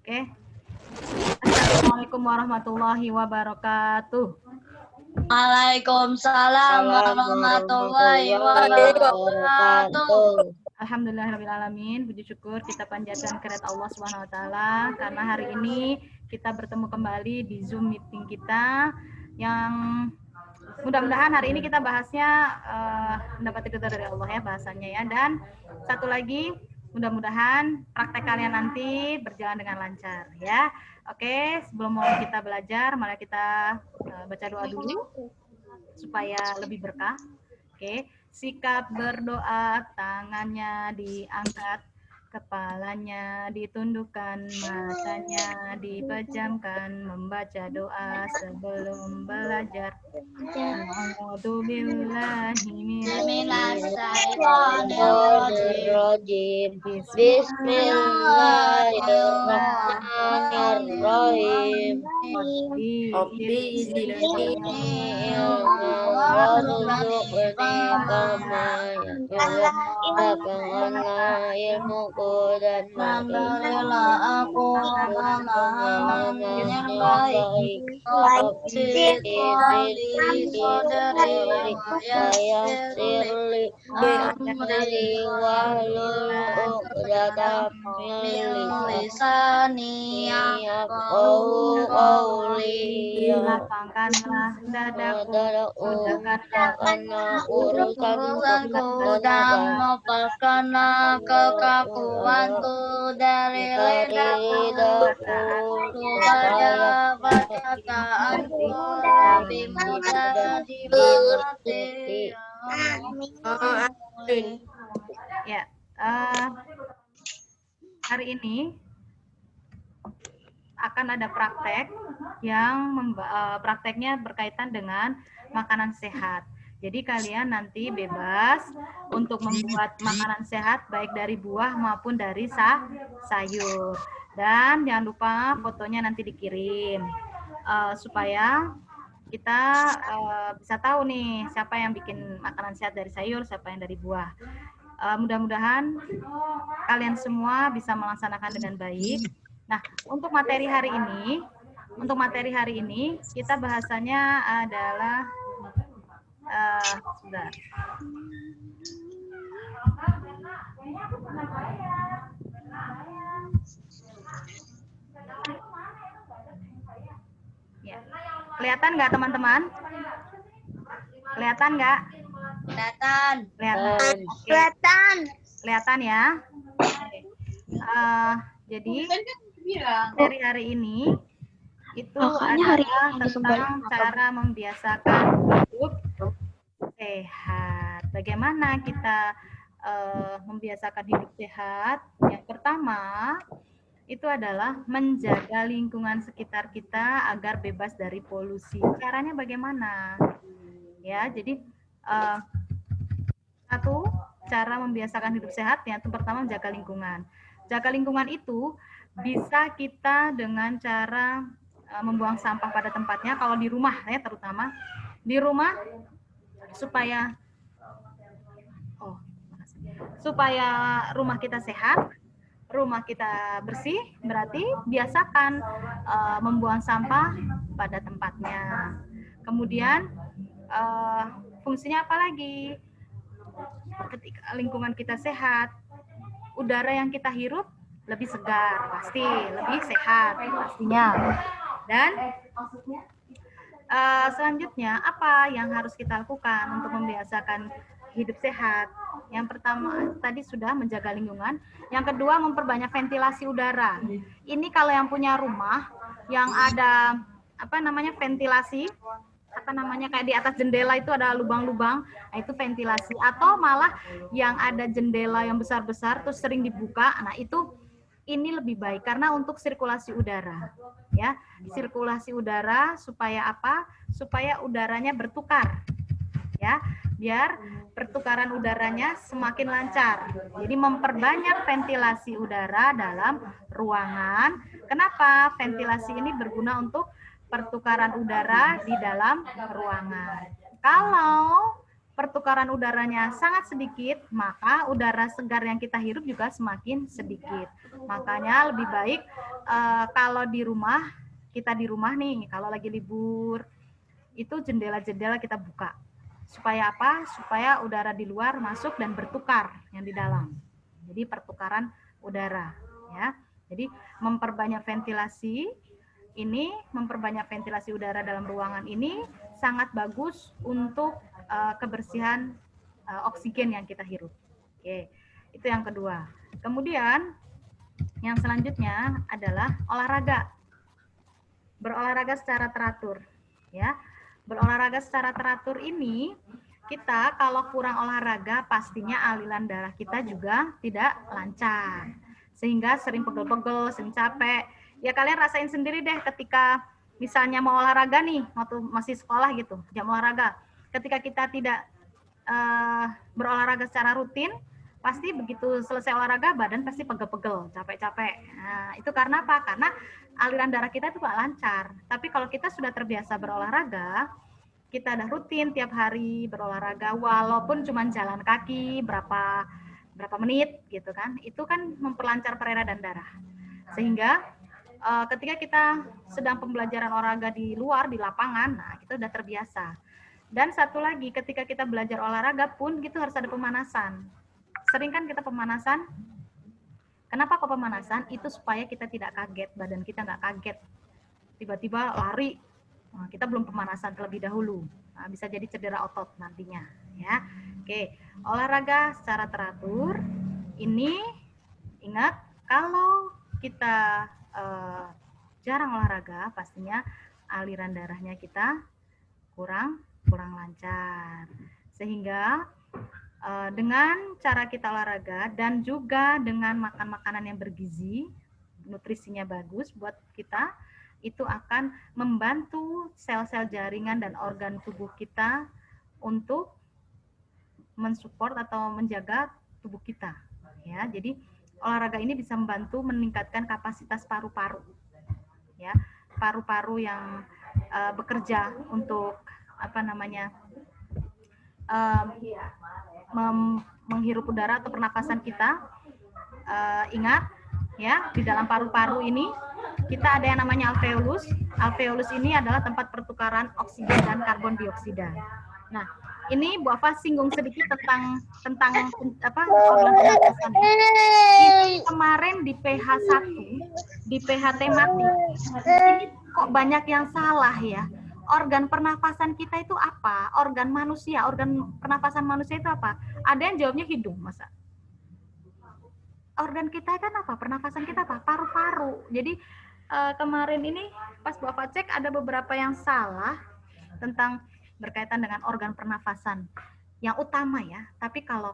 Oke. Assalamualaikum warahmatullahi wabarakatuh. Waalaikumsalam warahmatullahi wabarakatuh. Alhamdulillahirrahmanirrahim. Puji syukur kita panjatkan kehadirat Allah Subhanahu wa taala karena hari ini kita bertemu kembali di Zoom meeting kita yang mudah-mudahan hari ini kita bahasnya mendapat ridho dari Allah ya bahasanya ya. Dan satu lagi, mudah-mudahan praktek kalian nanti berjalan dengan lancar ya. Oke, sebelum kita belajar, mari kita baca doa dulu supaya lebih berkah. Oke, sikap berdoa, tangannya diangkat, kepalanya ditundukkan, matanya dipejamkan, membaca doa sebelum belajar. A'udzubillahi minasyaitonirrajim. Bismillahirrahmanirrahim. Rabbi zidni ilmuku dan memberilah aku pemahaman yang baik. Lapangkanlah dadaku, mudahkanlah urusanku dan lepaskanlah kekakuanku dari lidahku supaya perkataanku lebih mudah dimengerti. Ya, hari ini akan ada praktek yang prakteknya berkaitan dengan makanan sehat. Jadi kalian nanti bebas untuk membuat makanan sehat baik dari buah maupun dari sayur. Dan jangan lupa fotonya nanti dikirim supaya kita bisa tahu nih siapa yang bikin makanan sehat dari sayur, siapa yang dari buah. Mudah-mudahan kalian semua bisa melaksanakan dengan baik. Nah, untuk materi hari ini kita bahasanya adalah sebentar. Ya. Kelihatan nggak teman-teman? Kelihatan nggak? Kelihatan. Kelihatan. Kelihatan. Kelihatan ya. Jadi dari hari ini itu adalah tentang cara membiasakan hidup sehat. Bagaimana kita membiasakan hidup sehat? Yang pertama itu adalah menjaga lingkungan sekitar kita agar bebas dari polusi. Caranya bagaimana? Ya, jadi satu cara membiasakan hidup sehat yaitu pertama menjaga lingkungan. Jaga lingkungan itu bisa kita dengan cara membuang sampah pada tempatnya. Kalau di rumah ya, terutama di rumah supaya rumah kita sehat, rumah kita bersih, berarti biasakan membuang sampah pada tempatnya. Kemudian fungsinya apa lagi? Ketika lingkungan kita sehat, udara yang kita hirup lebih segar, pasti lebih sehat pastinya. Dan selanjutnya apa yang harus kita lakukan untuk membiasakan hidup sehat? Yang pertama tadi sudah menjaga lingkungan, yang kedua memperbanyak ventilasi udara. Ini kalau yang punya rumah yang ada ventilasi kayak di atas jendela itu ada lubang-lubang, nah itu ventilasi. Atau malah yang ada jendela yang besar-besar terus sering dibuka, nah itu ini lebih baik karena untuk sirkulasi udara ya, sirkulasi udara supaya apa? Supaya udaranya bertukar ya, biar pertukaran udaranya semakin lancar. Jadi memperbanyak ventilasi udara dalam ruangan. Kenapa? Ventilasi ini berguna untuk pertukaran udara di dalam ruangan. Kalau pertukaran udaranya sangat sedikit, maka udara segar yang kita hirup juga semakin sedikit. Makanya lebih baik kalau di rumah, kita di rumah nih, kalau lagi libur, itu jendela-jendela kita buka. Supaya apa? Supaya udara di luar masuk dan bertukar yang di dalam. Jadi pertukaran udara, ya. Jadi memperbanyak ventilasi ini, memperbanyak ventilasi udara dalam ruangan ini sangat bagus untuk kebersihan oksigen yang kita hirup. Oke, itu yang kedua. Kemudian yang selanjutnya adalah olahraga. Berolahraga secara teratur, ya. Berolahraga secara teratur ini, kita kalau kurang olahraga pastinya aliran darah kita juga tidak lancar. Sehingga sering pegel-pegel, sering capek. Ya kalian rasain sendiri deh ketika misalnya mau olahraga nih, waktu masih sekolah gitu, jam olahraga. Ketika kita tidak berolahraga secara rutin, pasti begitu selesai olahraga badan pasti pegel-pegel, capek-capek. Nah, itu karena apa? Karena aliran darah kita itu nggak lancar. Tapi kalau kita sudah terbiasa berolahraga, kita udah rutin tiap hari berolahraga, walaupun cuma jalan kaki berapa menit gitu kan, itu kan memperlancar peredaran darah. Sehingga ketika kita sedang pembelajaran olahraga di luar, di lapangan, nah kita udah terbiasa. Dan satu lagi, ketika kita belajar olahraga pun gitu harus ada pemanasan. Sering kan kita pemanasan. Kenapa kok pemanasan? Itu supaya kita tidak kaget, badan kita nggak kaget. Tiba-tiba lari, nah, kita belum pemanasan terlebih dahulu. Nah, bisa jadi cedera otot nantinya. Ya, oke. Olahraga secara teratur. Ini ingat, kalau kita jarang olahraga, pastinya aliran darahnya kita kurang lancar. Sehingga dengan cara kita olahraga dan juga dengan makan makanan yang bergizi, nutrisinya bagus buat kita, itu akan membantu sel-sel jaringan dan organ tubuh kita untuk mensupport atau menjaga tubuh kita. Ya, jadi olahraga ini bisa membantu meningkatkan kapasitas paru-paru. Ya, paru-paru yang bekerja untuk menghirup udara atau pernapasan kita. Ingat ya, di dalam paru-paru ini kita ada yang namanya alveolus. Alveolus ini adalah tempat pertukaran oksigen dan karbon dioksida. Nah, ini Bu Afa singgung sedikit tentang organ pernapasan. Ini kemarin di PH 1, di PH tematik, ini kok banyak yang salah ya. Organ pernapasan kita itu apa? Organ manusia, organ pernapasan manusia itu apa? Ada yang jawabnya hidung, masa? Organ kita kan apa? Pernapasan kita apa? Paru-paru. Jadi kemarin ini pas Bu Afa cek ada beberapa yang salah tentang berkaitan dengan organ pernafasan yang utama ya. Tapi kalau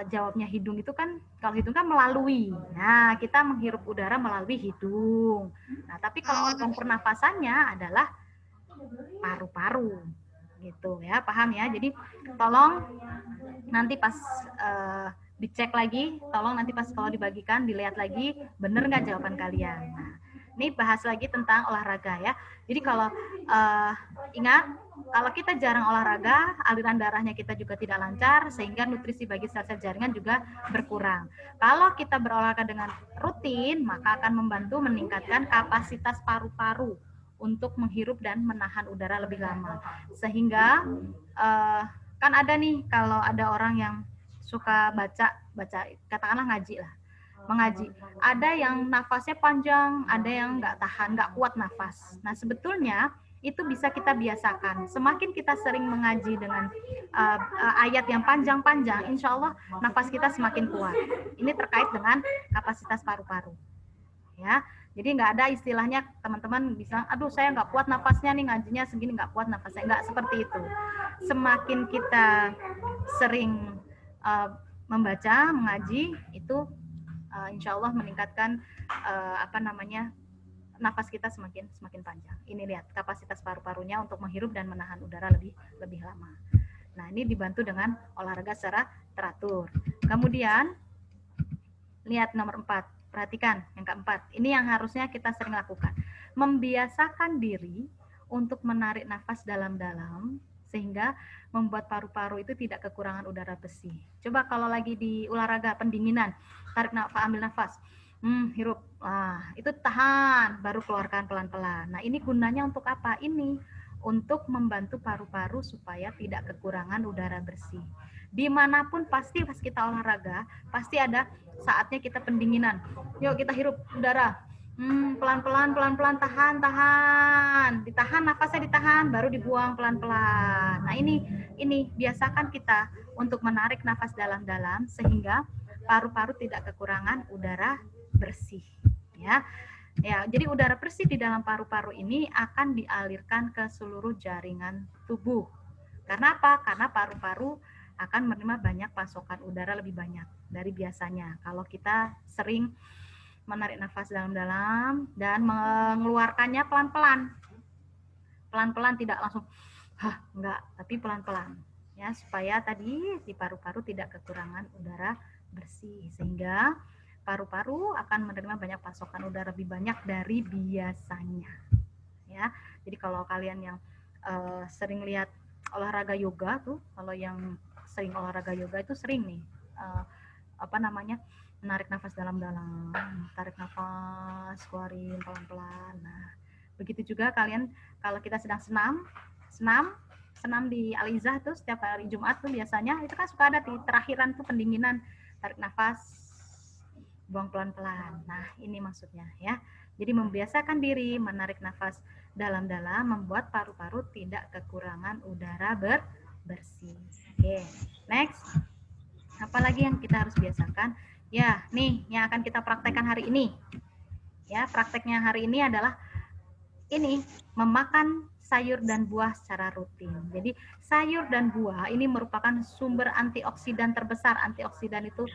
jawabnya hidung itu kan, kalau hidung kan melalui. Nah, kita menghirup udara melalui hidung. Nah, tapi kalau organ pernafasannya adalah paru-paru gitu ya, paham ya? Jadi tolong nanti pas dicek lagi, tolong nanti pas kalau dibagikan dilihat lagi bener nggak jawaban kalian. Nah, ini bahas lagi tentang olahraga ya. Jadi kalau ingat, kalau kita jarang olahraga, aliran darahnya kita juga tidak lancar, sehingga nutrisi bagi sel-sel jaringan juga berkurang. Kalau kita berolahraga dengan rutin, maka akan membantu meningkatkan kapasitas paru-paru untuk menghirup dan menahan udara lebih lama. Sehingga kan ada nih, kalau ada orang yang suka baca katakanlah ngaji lah, mengaji. Ada yang nafasnya panjang, ada yang nggak tahan, nggak kuat nafas. Nah, sebetulnya itu bisa kita biasakan. Semakin kita sering mengaji dengan ayat yang panjang-panjang, insya Allah nafas kita semakin kuat. Ini terkait dengan kapasitas paru-paru. Ya, jadi nggak ada istilahnya teman-teman bisa, aduh saya nggak kuat nafasnya nih, ngajinya segini nggak kuat nafasnya. Nggak seperti itu. Semakin kita sering membaca, mengaji, itu insya Allah meningkatkan nafas kita semakin panjang. Ini lihat kapasitas paru-parunya untuk menghirup dan menahan udara lebih lama. Nah, ini dibantu dengan olahraga secara teratur. Kemudian lihat nomor 4. Perhatikan yang keempat. Ini yang harusnya kita sering lakukan. Membiasakan diri untuk menarik nafas dalam-dalam sehingga membuat paru-paru itu tidak kekurangan udara bersih. Coba kalau lagi di olahraga pendinginan, tarik nafas, ambil nafas, hirup, itu tahan, baru keluarkan pelan-pelan. Nah, ini gunanya untuk apa? Ini untuk membantu paru-paru supaya tidak kekurangan udara bersih. Dimanapun pasti pas kita olahraga, pasti ada saatnya kita pendinginan. Yuk kita hirup udara. Pelan-pelan, pelan-pelan, tahan, ditahan, nafasnya ditahan, baru dibuang pelan-pelan. Nah, ini biasakan kita untuk menarik nafas dalam-dalam sehingga paru-paru tidak kekurangan udara bersih, ya. Ya, jadi udara bersih di dalam paru-paru ini akan dialirkan ke seluruh jaringan tubuh. Karena apa? Karena paru-paru akan menerima banyak pasokan udara lebih banyak dari biasanya. Kalau kita sering menarik nafas dalam-dalam dan mengeluarkannya pelan-pelan. Pelan-pelan, tidak langsung enggak, tapi pelan-pelan. Ya, supaya tadi di paru-paru tidak kekurangan udara bersih sehingga paru-paru akan menerima banyak pasokan udara lebih banyak dari biasanya. Ya. Jadi kalau kalian yang sering lihat olahraga yoga tuh, kalau yang sering olahraga yoga itu sering nih menarik nafas dalam-dalam, tarik nafas, keluarin pelan-pelan. Nah, begitu juga kalian kalau kita sedang senam di Al-Izzah tuh setiap hari Jumat tuh biasanya itu kan suka ada di terakhiran tuh pendinginan, tarik nafas, buang pelan-pelan. Nah, ini maksudnya ya. Jadi membiasakan diri menarik nafas dalam-dalam membuat paru-paru tidak kekurangan udara bersih. Oke, next. Apalagi yang kita harus biasakan? Ya, nih yang akan kita praktekkan hari ini. Ya, prakteknya hari ini adalah ini, memakan sayur dan buah secara rutin. Jadi sayur dan buah ini merupakan sumber antioksidan terbesar. Antioksidan itu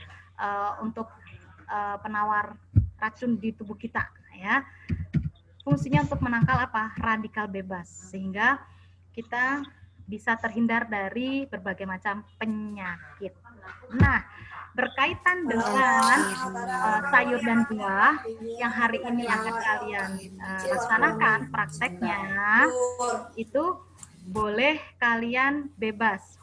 untuk penawar racun di tubuh kita, ya. Fungsinya untuk menangkal apa? Radikal bebas, sehingga kita bisa terhindar dari berbagai macam penyakit. Nah, berkaitan dengan sayur dan buah yang hari ini akan kalian laksanakan prakteknya, itu boleh kalian bebas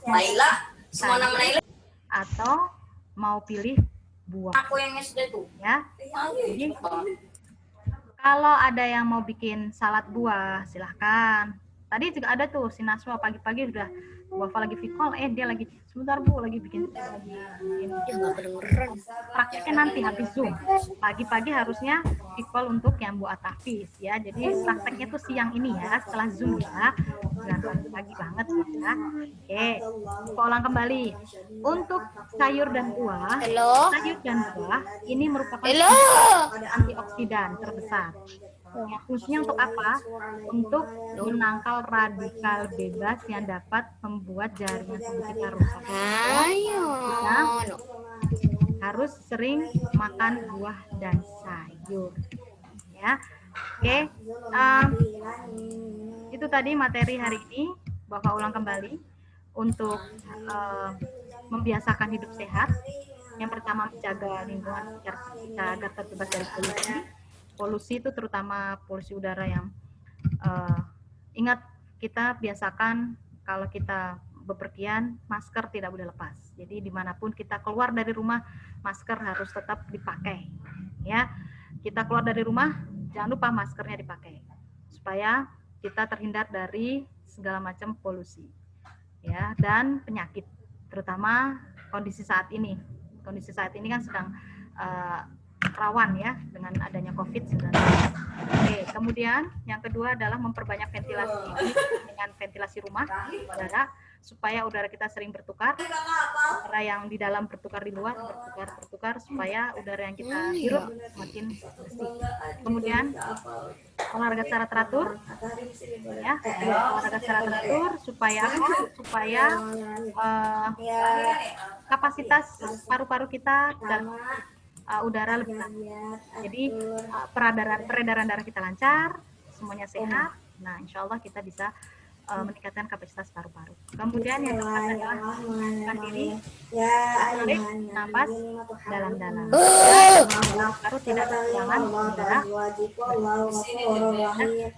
atau mau pilih buah. Aku yang SD tuh. Ya. Jadi, kalau ada yang mau bikin salad buah, silahkan. Tadi juga ada tuh si Naswa pagi-pagi udah Wafa lagi vikol, dia lagi sebentar Bu lagi bikin prakteknya nanti habis Zoom. Pagi-pagi harusnya vikol untuk yang Bu Atafis ya. Jadi prakteknya tuh siang ini ya setelah Zoom ya. Jangan pagi-pagi banget ya. Oke, kita ulang kembali. Untuk sayur dan buah, sayur dan buah ini merupakan antioksidan terbesar. Ya, fungsinya untuk apa? Untuk menangkal radikal bebas yang dapat membuat jaringan tubuh kita rusak. Kita harus sering makan buah dan sayur. Ya, oke. Itu tadi materi hari ini. Bapak ulang kembali untuk membiasakan hidup sehat. Yang pertama menjaga lingkungan sekitar kita agar terbebas dari polusi. Polusi itu terutama polusi udara yang ingat kita biasakan kalau kita bepergian masker tidak boleh lepas. Jadi dimanapun kita keluar dari rumah masker harus tetap dipakai. Ya, kita keluar dari rumah jangan lupa maskernya dipakai supaya kita terhindar dari segala macam polusi. Ya, dan penyakit terutama kondisi saat ini. Kondisi saat ini kan sedang rawan ya dengan adanya COVID-19. Oke, kemudian yang kedua adalah memperbanyak ventilasi ini dengan ventilasi rumah udara supaya udara kita sering bertukar, udara yang di dalam bertukar di luar, bertukar supaya udara yang kita hirup semakin bersih. Kemudian olahraga secara teratur, ya, olahraga secara teratur supaya kapasitas paru-paru kita dan udara lebih lancar. Jadi peredaran darah kita lancar, semuanya sehat. Nah, insya Allah kita bisa meningkatkan kapasitas paru-paru. Kemudian yang keempat adalah menenangkan diri, tarik nafas dalam-dalam. Paru tidak kekurangan udara.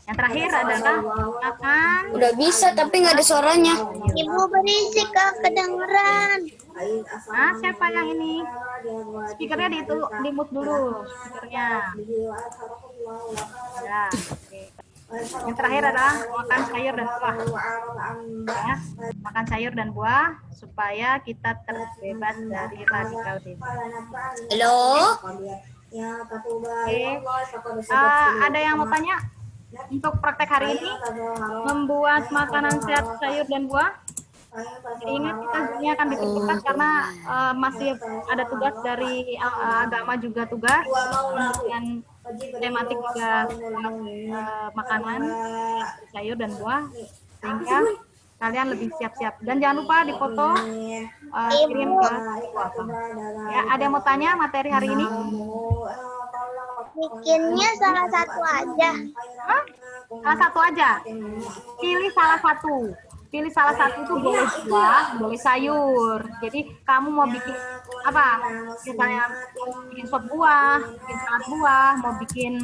Yang terakhir adalah makan. Udah bisa tapi nggak ada suaranya. Ibu berisik Kak, kedengeran. Nah, siapa yang ini? Speakernya di mute dulu. Speakernya. Ya, oke. Yang terakhir adalah makan sayur dan buah. Ya, makan sayur dan buah supaya kita terbebas dari radikal bebas. Halo. Oke. Ada yang mau tanya? Untuk praktek hari ini membuat makanan sehat sayur dan buah. Ingat kita ini akan dipercepat karena masih ada tugas dari agama juga tugas dan tematik juga makanan sayur dan buah sehingga kalian lebih siap-siap dan jangan lupa difoto kirim ke WhatsApp. Ya, ada yang mau tanya materi hari ini? Bikinnya salah satu aja. Hah? Salah satu aja. Pilih salah satu. Pilih salah satu itu boleh buah, boleh sayur. Jadi kamu mau bikin apa? Misalnya bikin sop buah, bikin salad buah, mau bikin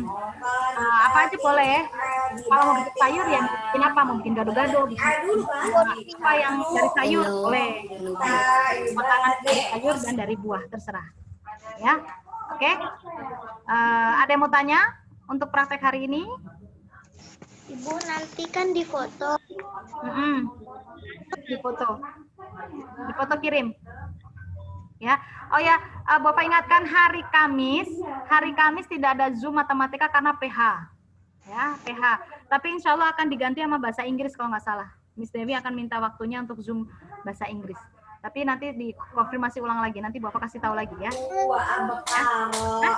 apa aja boleh. Kalau mau bikin sayur ya bikin apa? Mau bikin gado-gado, bikin apa yang dari sayur boleh. Makanan dari sayur dan dari buah terserah. Ya, oke. Ada yang mau tanya untuk praktek hari ini? Ibu nanti kan di foto. Di foto kirim. Ya. Oh ya, Bapak ingatkan hari Kamis tidak ada Zoom matematika karena PH. Ya, PH. Tapi insya Allah akan diganti sama bahasa Inggris kalau nggak salah. Miss Dewi akan minta waktunya untuk Zoom bahasa Inggris. Tapi nanti dikonfirmasi ulang lagi. Nanti Bapak kasih tahu lagi ya. Hah?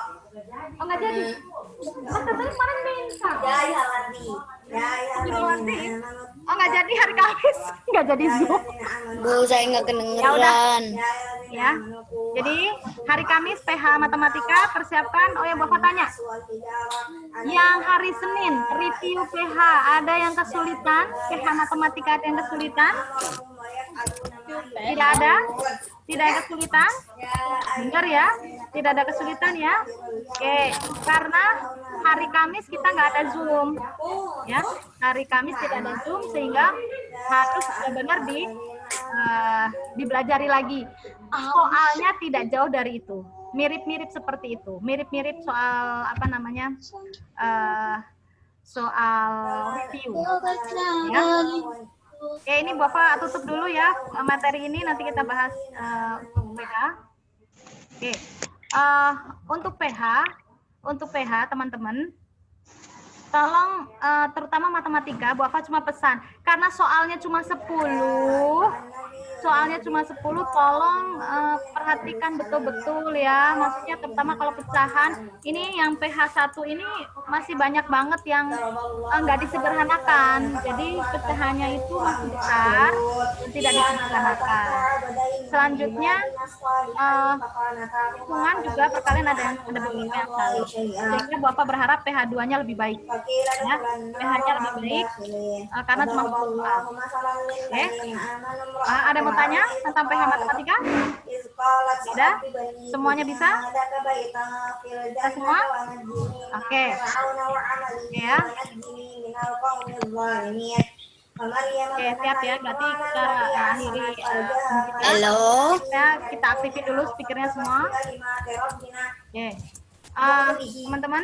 Oh nggak jadi? Oh katanya kemarin minta. Oh nggak jadi hari Kamis, nggak jadi Zoom. Bu, saya nggak Ya udah, kedengeran. ya. Jadi hari Kamis PH matematika persiapkan. Oh ya Bapak tanya. Yang hari Senin review PH ada yang kesulitan? PH matematika ada yang kesulitan? Tidak ada? Tidak ada kesulitan? Benar ya? Tidak ada kesulitan ya? Oke, karena hari Kamis kita nggak ada Zoom. Ya, hari Kamis tidak ada Zoom sehingga harus benar-benar dibelajari lagi. Soalnya tidak jauh dari itu. Mirip-mirip seperti itu. Mirip-mirip soal apa namanya? Soal review. Ya. Oke, ini Bapak tutup dulu ya materi ini, nanti kita bahas untuk PH. Oke, untuk PH teman-teman, tolong terutama matematika, Bapak cuma pesan, karena soalnya cuma 10, tolong perhatikan betul-betul ya, maksudnya terutama kalau pecahan, ini yang PH 1 ini masih banyak banget yang nggak disederhanakan, jadi pecahannya itu masih besar, dan tidak disederhanakan. Selanjutnya, hitungan juga perkalian ada beberapa yang salah, sehingga Bapak berharap PH 2-nya lebih baik, ya, PH-nya lebih baik, karena cuma 10 soal. Oke, ada yang mau tanya tentang PH matematika? Tidak? Semuanya bisa? Bisa semua? Oke. Ya. Oke, siap ya. Berarti kita akhiri. Halo. Kita aktifin dulu speakernya semua. Oke. Teman-teman,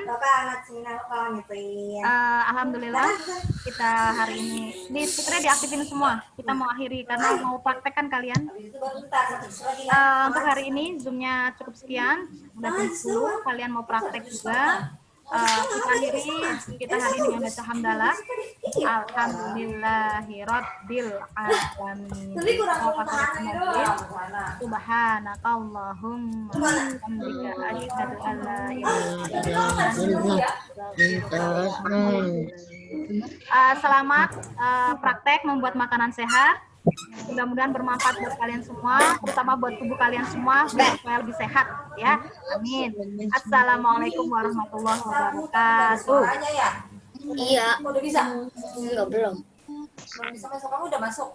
alhamdulillah kita hari ini di speakernya diaktifin semua. Kita mau akhiri karena mau praktekkan kalian. Untuk hari ini Zoom-nya cukup sekian. Udah jam 10, kalian mau praktek juga. Kita hari ini dengan baca hamdalah. Alhamdulillahirabbil alamin. Subhanakallahumma wa bihamdika asyhadu an la ilaha illa anta. Selamat praktek membuat makanan sehat. Mudah-mudahan bermanfaat buat kalian semua, terutama buat tubuh kalian semua supaya lebih sehat ya. Amin. Assalamualaikum warahmatullahi wabarakatuh. Iya. Enggak, belum. belum bisa masuk. Kamu udah masuk?